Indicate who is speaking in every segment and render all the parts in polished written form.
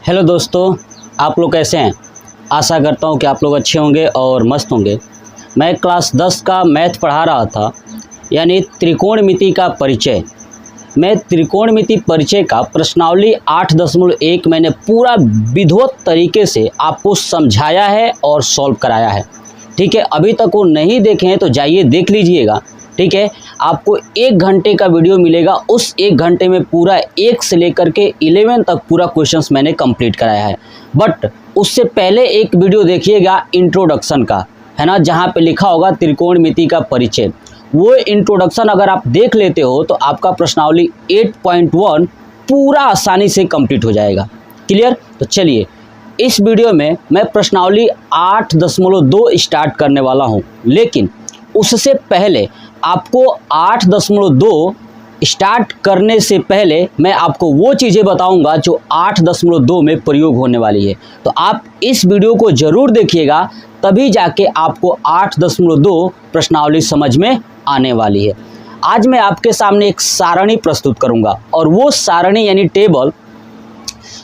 Speaker 1: Hello दोस्तों, आप लोग कैसे हैं। आशा करता हूं कि आप लोग अच्छे होंगे और मस्त होंगे। मैं क्लास 10 का मैथ पढ़ा रहा था, यानी त्रिकोणमिति का परिचय। मैं त्रिकोणमिति परिचय का प्रश्नावली 8.1 मैंने पूरा विधिवत तरीके से आपको समझाया है और सॉल्व कराया है। ठीक है, अभी तक वो नहीं देखे हैं तो जाइए देख लीजिएगा। ठीक है, आपको 1 घंटे का वीडियो मिलेगा। उस 1 घंटे में पूरा 1 से लेकर के 11 तक पूरा क्वेश्चंस मैंने कंप्लीट कराया है। बट उससे पहले एक वीडियो देखिएगा इंट्रोडक्शन का, है ना, जहाँ पे लिखा होगा त्रिकोणमिति का परिचय। वो इंट्रोडक्शन अगर आप देख लेते हो तो आपका प्रश्नावली 8.1 पूरा आसानी से कंप्लीट हो जाएगा। क्लियर। तो चलिए इस वीडियो में मैं प्रश्नावली 8.2 स्टार्ट करने वाला हूँ, लेकिन उससे पहले आपको 8.2 स्टार्ट करने से पहले मैं आपको वो चीज़ें बताऊंगा जो 8.2 में प्रयोग होने वाली है। तो आप इस वीडियो को ज़रूर देखिएगा, तभी जाके आपको 8.2 प्रश्नावली समझ में आने वाली है। आज मैं आपके सामने एक सारणी प्रस्तुत करूंगा, और वो सारणी यानी टेबल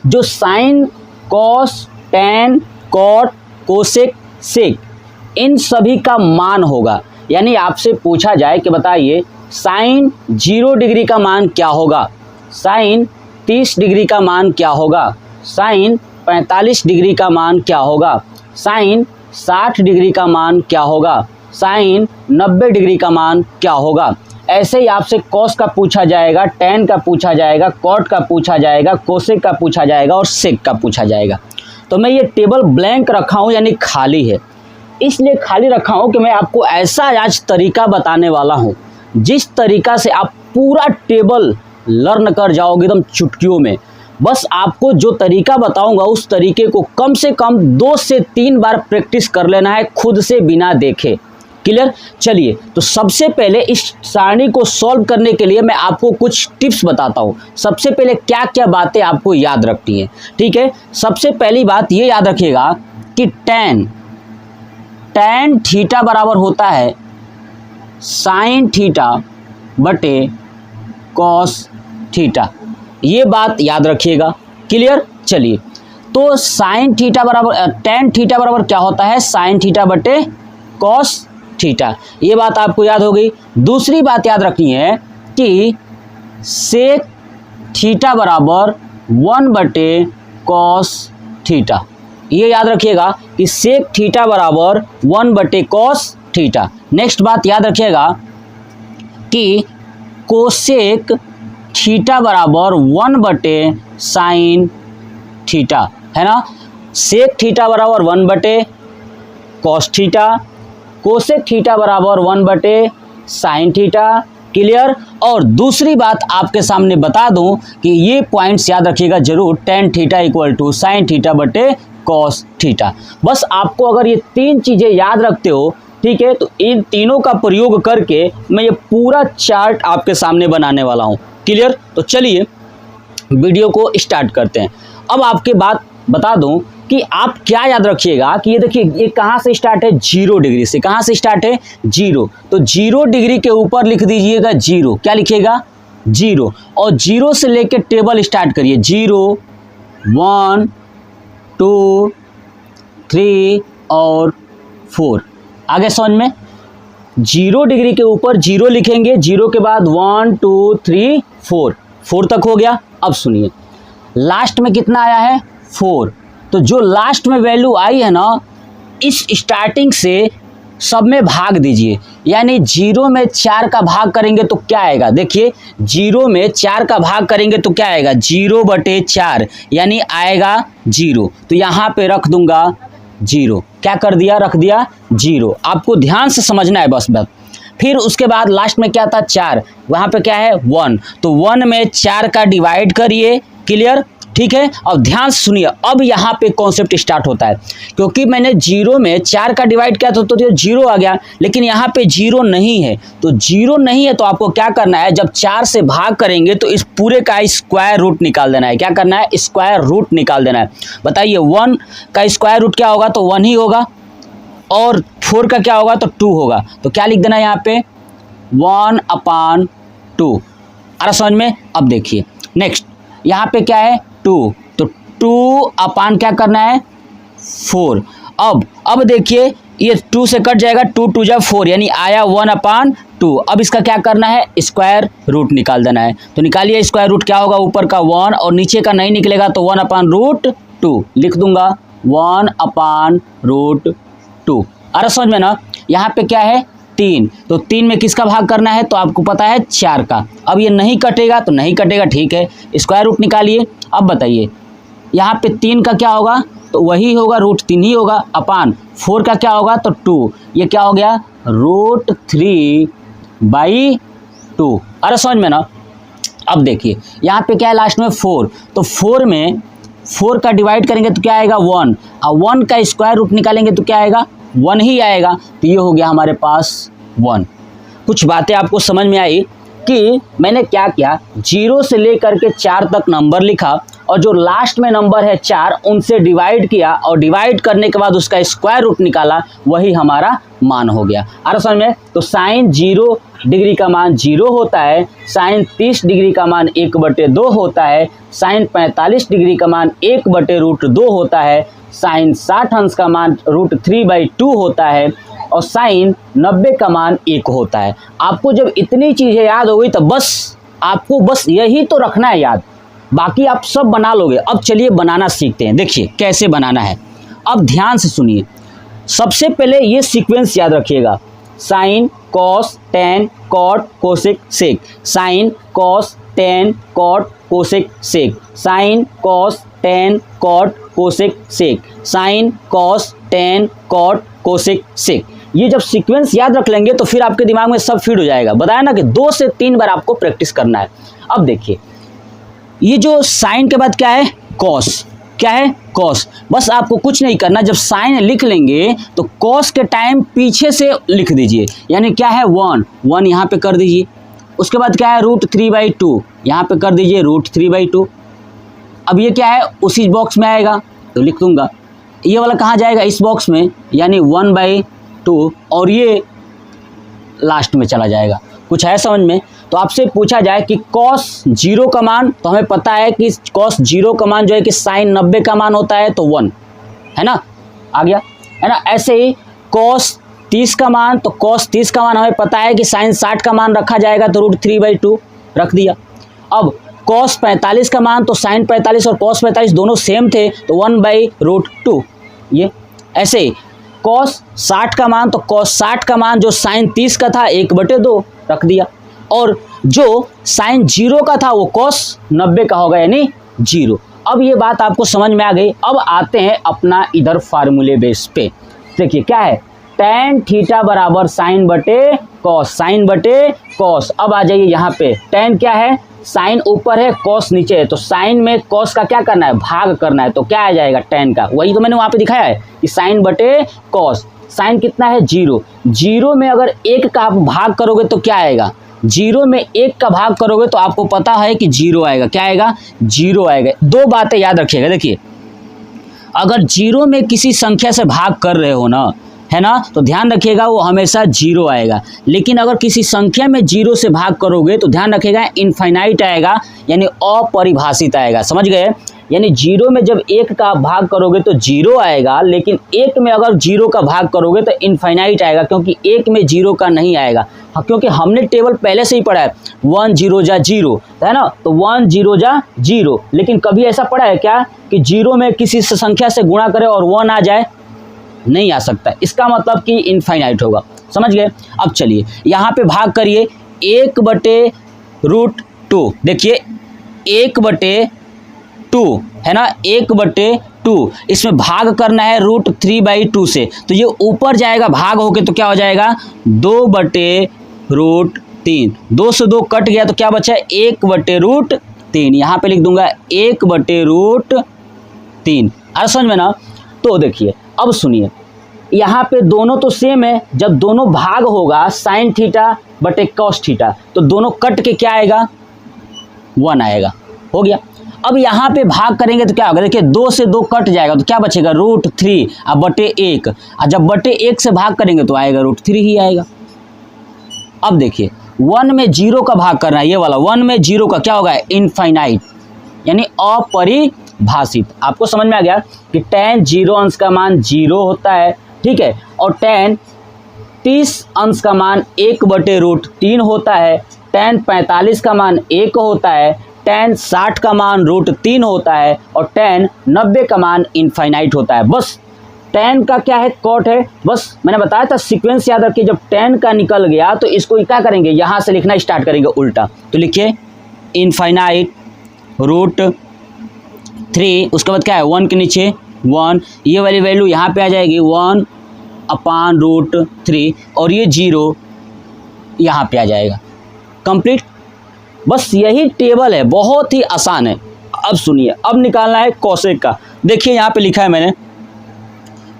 Speaker 1: जो sine, cos, tan, cot, cosec, sec इन सभी का मान होगा। यानी आपसे पूछा जाए कि बताइए साइन 0 डिग्री का मान क्या होगा, साइन 30 डिग्री का मान क्या होगा, साइन 45 डिग्री का मान क्या होगा, साइन 60 डिग्री का मान क्या होगा, साइन 90 डिग्री का मान क्या होगा। ऐसे ही आपसे कॉस का पूछा जाएगा, टैन का पूछा जाएगा, कॉट का पूछा जाएगा, कोसेक का पूछा जाएगा और सेक का पूछा जाएगा। तो मैं ये टेबल ब्लैंक रखा हूँ, यानी खाली है। इसलिए खाली रखा हूँ कि मैं आपको ऐसा आज तरीका बताने वाला हूँ जिस तरीका से आप पूरा टेबल लर्न कर जाओगे एकदम चुटकियों में। बस आपको जो तरीका बताऊंगा उस तरीके को कम से कम 2 से 3 बार प्रैक्टिस कर लेना है, खुद से बिना देखे। क्लियर। चलिए तो सबसे पहले इस सारणी को सॉल्व करने के लिए मैं आपको कुछ टिप्स बताता हूँ। सबसे पहले क्या क्या बातें आपको याद रखनी है। ठीक है, सबसे पहली बात ये याद रखिएगा कि टैन थीटा बराबर होता है साइन थीटा बटे कॉस थीटा। ये बात याद रखिएगा। क्लियर। चलिए तो साइन थीटा बराबर टैन थीटा बराबर क्या होता है, साइन थीटा बटे कॉस थीटा। ये बात आपको याद हो गई। दूसरी बात याद रखनी है कि सेक थीटा बराबर 1 बटे कॉस थीटा। ये याद रखिएगा कि सेक थीटा बराबर 1 बटे कॉस थीटा। नेक्स्ट बात याद रखिएगा कि कोसेक थीटा बराबर 1 बटे साइन थीटा, है ना। सेक थीटा बराबर 1 बटे कॉस थीटा, कोसेक थीटा बराबर 1 बटे साइन थीटा। क्लियर। और दूसरी बात आपके सामने बता दूं कि ये पॉइंट्स याद रखिएगा जरूर, tan theta equal to sine theta बटे कॉस थीटा। बस आपको अगर ये 3 चीज़ें याद रखते हो, ठीक है, तो इन तीनों का प्रयोग करके मैं ये पूरा चार्ट आपके सामने बनाने वाला हूँ। क्लियर। तो चलिए वीडियो को स्टार्ट करते हैं। अब आपके बात बता दूं कि आप क्या याद रखिएगा कि ये देखिए ये कहाँ से स्टार्ट है, 0 डिग्री से। कहाँ से स्टार्ट है, 0। तो 0 डिग्री के ऊपर लिख दीजिएगा 0। क्या लिखिएगा, 0। और 0 से लेकर टेबल स्टार्ट करिए, 0, 1, 2, 3 और 4। आगे समझ में। 0 डिग्री के ऊपर 0 लिखेंगे, 0 के बाद 1, 2, 3, 4 तक हो गया। अब सुनिए लास्ट में कितना आया है, 4। तो जो लास्ट में वैल्यू आई है ना, इस स्टार्टिंग से सब में भाग दीजिए। यानी 0 में 4 का भाग करेंगे तो क्या आएगा, देखिए 0 में 4 का भाग करेंगे तो क्या आएगा, 0 बटे 4, यानी आएगा 0। तो यहाँ पे रख दूंगा 0। क्या कर दिया, रख दिया 0। आपको ध्यान से समझना है बस। फिर उसके बाद लास्ट में क्या था, 4, वहाँ पे क्या है 1। तो 1 में 4 का डिवाइड करिए। क्लियर। ठीक है। अब ध्यान से सुनिए, अब यहाँ पे कॉन्सेप्ट स्टार्ट होता है, क्योंकि मैंने 0 में 4 का डिवाइड किया तो 0 आ गया, लेकिन यहाँ पे 0 नहीं है। तो 0 नहीं है तो आपको क्या करना है, जब 4 से भाग करेंगे तो इस पूरे का स्क्वायर रूट निकाल देना है। क्या करना है, स्क्वायर रूट निकाल देना है। बताइए 1 का स्क्वायर रूट क्या होगा, तो 1 ही होगा, और 4 का क्या होगा, तो 2 होगा। तो क्या लिख देना है यहाँ पे, 1/2। आ रहा समझ में। अब देखिए नेक्स्ट यहाँ पे क्या है, 2। तो 2 अपान क्या करना है 4। अब देखिए ये 2 से कट जाएगा, 2 2 जा 4 यानी आया 1/2। अब इसका क्या करना है स्क्वायर रूट निकाल देना है। तो निकालिए स्क्वायर रूट क्या होगा, ऊपर का 1 और नीचे का नहीं निकलेगा तो 1/√2 लिख दूंगा 1/√2। अरे समझ में ना, यहाँ पे क्या है 3, तो 3 में किसका भाग करना है तो आपको पता है 4 का। अब ये नहीं कटेगा तो नहीं कटेगा, ठीक है स्क्वायर रूट निकालिए। अब बताइए यहाँ पे 3 का क्या होगा तो वही होगा √3 ही होगा, अपान 4 का क्या होगा तो 2, ये क्या हो गया √3/2। अरे समझ में ना। अब देखिए यहाँ पे क्या है लास्ट में 4, तो 4 में 4 का डिवाइड करेंगे तो क्या आएगा 1, और 1 का स्क्वायर रूट निकालेंगे तो क्या आएगा 1 ही आएगा। तो ये हो गया हमारे पास 1। कुछ बातें आपको समझ में आई कि मैंने क्या किया, 0 से लेकर के 4 तक नंबर लिखा और जो लास्ट में नंबर है 4 उनसे डिवाइड किया और डिवाइड करने के बाद उसका स्क्वायर रूट निकाला, वही हमारा मान हो गया। अरे समझ में, तो साइन 0 डिग्री का मान 0 होता है, साइन 30 डिग्री का मान 1/2 होता है, साइन 45 डिग्री का मान 1/√2 होता है, साइन 60 अंश का मान √3/2 होता है और साइन 90 का मान 1 होता है। आपको जब इतनी चीज़ें याद हो गई तो आपको बस यही तो रखना है याद, बाकी आप सब बना लोगे। अब चलिए बनाना सीखते हैं, देखिए कैसे बनाना है। अब ध्यान से सुनिए, सबसे पहले ये सीक्वेंस याद रखिएगा, sine cos tan cot cosec sec, sine cos tan cot cosec sec, sine cos tan cot cosec sec, sine cos tan cot cosec sec. ये जब सीक्वेंस याद रख लेंगे तो फिर आपके दिमाग में सब फीड हो जाएगा। बताया ना कि 2 से 3 बार आपको प्रैक्टिस करना है। अब देखिए ये जो साइन के बाद क्या है कॉस, क्या है कॉस। बस आपको कुछ नहीं करना, जब साइन लिख लेंगे तो कॉस के टाइम पीछे से लिख दीजिए, यानी क्या है 1 यहाँ पे कर दीजिए। उसके बाद क्या है √3/2 यहाँ पे कर दीजिए √3/2। अब ये क्या है उसी बॉक्स में आएगा तो लिख दूंगा, ये वाला कहाँ जाएगा इस बॉक्स में, यानी 1/2 और ये लास्ट में चला जाएगा। कुछ है समझ में। तो आपसे पूछा जाए कि cos 0 का मान, तो हमें पता है कि cos 0 का मान जो है कि साइन 90 का मान होता है तो 1 है ना, आ गया है ना। ऐसे ही cos 30 का मान, तो cos 30 का मान हमें पता है कि साइन 60 का मान रखा जाएगा तो √3/2 रख दिया। अब cos 45 का मान, तो साइन 45 और cos 45 दोनों सेम थे तो 1/√2 ये। ऐसे ही cos 60 का मान, तो cos 60 का मान जो साइन 30 का था 1/2 रख दिया, और जो साइन 0 का था वो cos 90 का होगा यानी 0। अब ये बात आपको समझ में आ गई। अब आते हैं अपना इधर फार्मूले बेस पे। देखिए क्या है tan थीटा बराबर साइन बटे कॉस, साइन बटे कॉस। अब आ जाइए यहाँ पे, tan क्या है साइन ऊपर है कॉस नीचे है, तो साइन में कॉस का क्या करना है भाग करना है, तो क्या आ जाएगा tan का, वही तो मैंने वहाँ पे दिखाया है कि साइन बटे कॉस। साइन कितना है 0, 0 में अगर 1 का आप भाग करोगे तो क्या आएगा, 0 में 1 का भाग करोगे तो आपको पता है कि 0 आएगा। क्या आएगा 0 आएगा। 2 बातें याद रखिएगा। देखिए अगर 0 में किसी संख्या से भाग कर रहे हो ना, है ना, तो ध्यान रखिएगा वो हमेशा 0 आएगा। लेकिन अगर किसी संख्या में 0 से भाग करोगे तो ध्यान रखिएगा इनफाइनाइट आएगा, यानी अपरिभाषित आएगा। समझ गए, यानी 0 में जब 1 का भाग करोगे तो 0 आएगा, लेकिन 1 में अगर 0 का भाग करोगे तो इनफाइनाइट आएगा, क्योंकि 1 में 0 का नहीं आएगा। हाँ, क्योंकि हमने टेबल पहले से ही पढ़ा है 1 0 जा 0 है ना, तो 1 0 जा 0। लेकिन कभी ऐसा पढ़ा है क्या कि 0 में किसी संख्या से गुणा करे और 1 आ जाए, नहीं आ सकता। इसका मतलब कि इनफाइनाइट होगा। समझ गए। अब चलिए यहाँ पे भाग करिए 1/√2। देखिए 1/2 है ना, 1/2 इसमें भाग करना है √3/2 से, तो ये ऊपर जाएगा भाग होके तो क्या हो जाएगा 2/√3। 2 से 2 कट गया तो क्या बचा 1/√3। यहाँ पे लिख दूंगा 1/√3। अरे समझ में ना। तो देखिए अब सुनिए, यहाँ पे दोनों तो सेम है, जब दोनों भाग होगा साइन थीटा बटे कॉस थीटा तो दोनों कट के क्या आएगा 1 आएगा। हो गया। अब यहाँ पे भाग करेंगे तो क्या होगा, देखिए 2 से 2 कट जाएगा तो क्या बचेगा √3 अब बटे 1, और जब बटे 1 से भाग करेंगे तो आएगा √3 ही आएगा। अब देखिए 1 में 0 का भाग करना है, ये वाला 1 में 0 का क्या होगा इनफाइनाइट, यानी भाषित। आपको समझ में आ गया कि tan 0 अंश का मान 0 होता है, ठीक है, और tan 30 अंश का मान 1/√3 होता है, tan 45 का मान 1 होता है, tan 60 का मान √3 होता है और tan 90 का मान इनफाइनाइट होता है। बस tan का क्या है, कॉट है। बस मैंने बताया था सीक्वेंस याद रखिए, जब tan का निकल गया तो इसको क्या करेंगे, यहाँ से लिखना स्टार्ट करेंगे उल्टा। तो लिखिए इनफाइनाइट √3, उसके बाद क्या है 1 के नीचे 1, ये वाली वैल्यू यहाँ पे आ जाएगी 1/√3 और ये 0 यहाँ पे आ जाएगा। कंप्लीट। बस यही टेबल है, बहुत ही आसान है। अब सुनिए, अब निकालना है कॉसेक का। देखिए यहाँ पे लिखा है मैंने,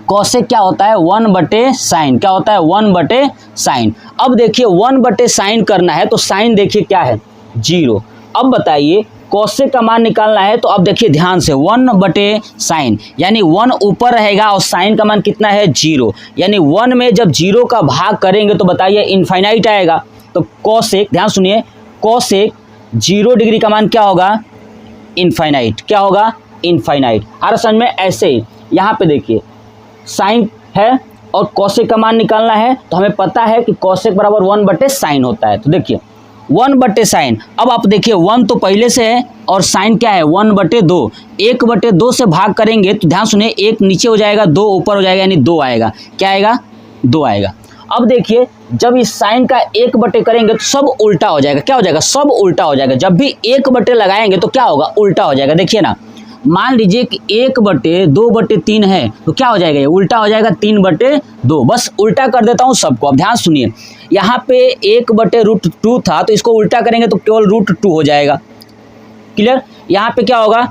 Speaker 1: कॉसेक क्या होता है 1/sin, क्या होता है 1/sin। अब देखिए 1/sin करना है तो साइन देखिए क्या है 0। अब बताइए कॉसेक का मान निकालना है, तो अब देखिए ध्यान से 1/sin यानी 1 ऊपर रहेगा और साइन का मान कितना है 0, यानी 1 में जब 0 का भाग करेंगे तो बताइए इनफाइनाइट आएगा। तो कॉसेक, ध्यान सुनिए, कॉसेक 0 डिग्री का मान क्या होगा, इनफाइनाइट। क्या होगा, इनफाइनाइट। हर समझ में। ऐसे ही यहाँ पे देखिए साइन है और कॉसेक का मान निकालना है, तो हमें पता है कि कॉसेक बराबर 1/sin होता है। तो देखिए 1/sin, अब आप देखिए 1 तो पहले से है और साइन क्या है 1/2, 1/2 से भाग करेंगे तो ध्यान सुनिए, 1 नीचे हो जाएगा 2 ऊपर हो जाएगा, यानी 2 आएगा। क्या आएगा, 2 आएगा। अब देखिए जब इस साइन का 1/, करेंगे तो सब उल्टा हो जाएगा। क्या हो जाएगा, सब उल्टा हो जाएगा। जब भी 1/, लगाएंगे तो क्या होगा, उल्टा हो जाएगा। देखिए ना, मान लीजिए कि 1/2/3 है तो क्या हो जाएगा, ये उल्टा हो जाएगा 3/2। बस उल्टा कर देता हूँ सबको। अब ध्यान सुनिए, यहाँ पे 1/√2 था तो इसको उल्टा करेंगे तो केवल √2 हो जाएगा। क्लियर। यहाँ पे क्या होगा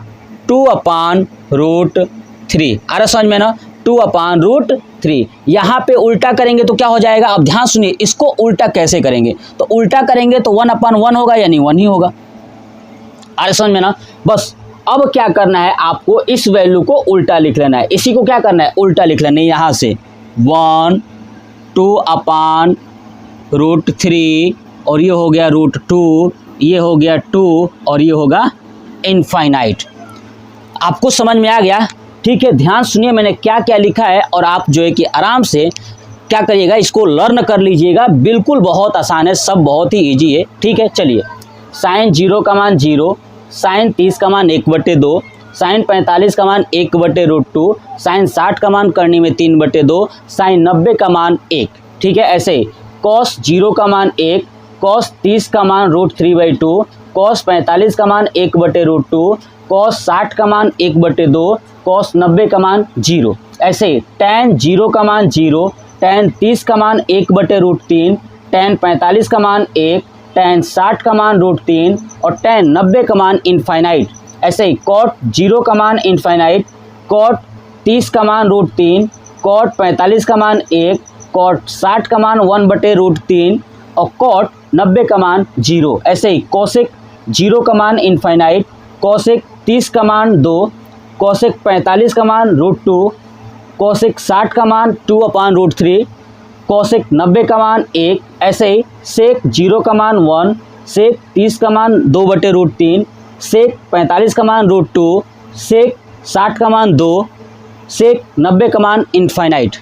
Speaker 1: 2/√3। आ रहा समझ में ना, 2/√3। यहाँ पे उल्टा करेंगे तो क्या हो जाएगा, अब ध्यान सुनिए, इसको उल्टा कैसे करेंगे, तो उल्टा करेंगे तो 1/1 होगा, यानी 1 ही होगा। आ रहा समझ में ना। बस अब क्या करना है, आपको इस वैल्यू को उल्टा लिख लेना है। इसी को क्या करना है, उल्टा लिख लेना है। यहाँ से 1 2/√3 और ये हो गया √2, ये हो गया 2 और ये होगा इनफाइनाइट। आपको समझ में आ गया, ठीक है। ध्यान सुनिए मैंने क्या क्या लिखा है और आप जो है कि आराम से क्या करिएगा, इसको लर्न कर लीजिएगा। बिल्कुल बहुत आसान है, सब बहुत ही ईजी है, ठीक है। चलिए, साइन 0 का मान 0, साइन 30 का मान 1/2, साइन 45 का मान 1/√2, साइन 60 का मान करने में 3/2, साइन 90 का मान 1, ठीक है। ऐसे ही कॉस 0 का मान 1, कॉस 30 का मान √3/2, कॉस 45 का मान 1/√2, कॉस 60 का मान 1/2, कॉस 90 का मान 0। ऐसे ही tan 0 का मान 0, tan 30 का मान 1/√3, tan 45 का मान 1, tan 60 का मान √3 और tan 90 का मान इनफाइनाइट। ऐसे ही cot 0 का मान इनफाइनाइट, cot 30 का मान √3, cot 45 का मान 1, cot 60 का मान 1/√3 और cot 90 का मान 0। ऐसे ही cosec 0 का मान इनफाइनाइट, cosec 30 का मान 2, cosec 45 का मान √2, cosec 60 का मान 2/√3, cosec 90 का मान 1। ऐसे ही sec 0 का मान 1, sec 30 का मान 2/√3, sec 45 का मान √2, sec 60 का मान 2, sec 90 का मान इनफाइनाइट।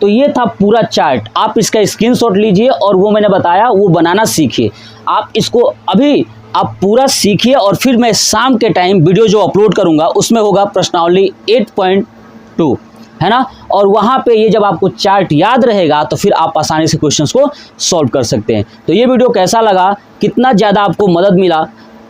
Speaker 1: तो ये था पूरा चार्ट। आप इसका स्क्रीनशॉट लीजिए और वो मैंने बताया वो बनाना सीखिए। आप इसको अभी आप पूरा सीखिए और फिर मैं शाम के टाइम वीडियो जो अपलोड करूँगा उसमें होगा प्रश्नावली 8.2, है ना। और वहाँ पे ये जब आपको चार्ट याद रहेगा तो फिर आप आसानी से क्वेश्चंस को सॉल्व कर सकते हैं। तो ये वीडियो कैसा लगा, कितना ज़्यादा आपको मदद मिला,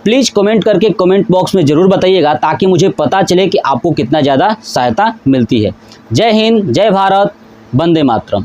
Speaker 1: प्लीज़ कमेंट करके कमेंट बॉक्स में ज़रूर बताइएगा, ताकि मुझे पता चले कि आपको कितना ज़्यादा सहायता मिलती है। जय हिंद, जय भारत, वंदे मातरम।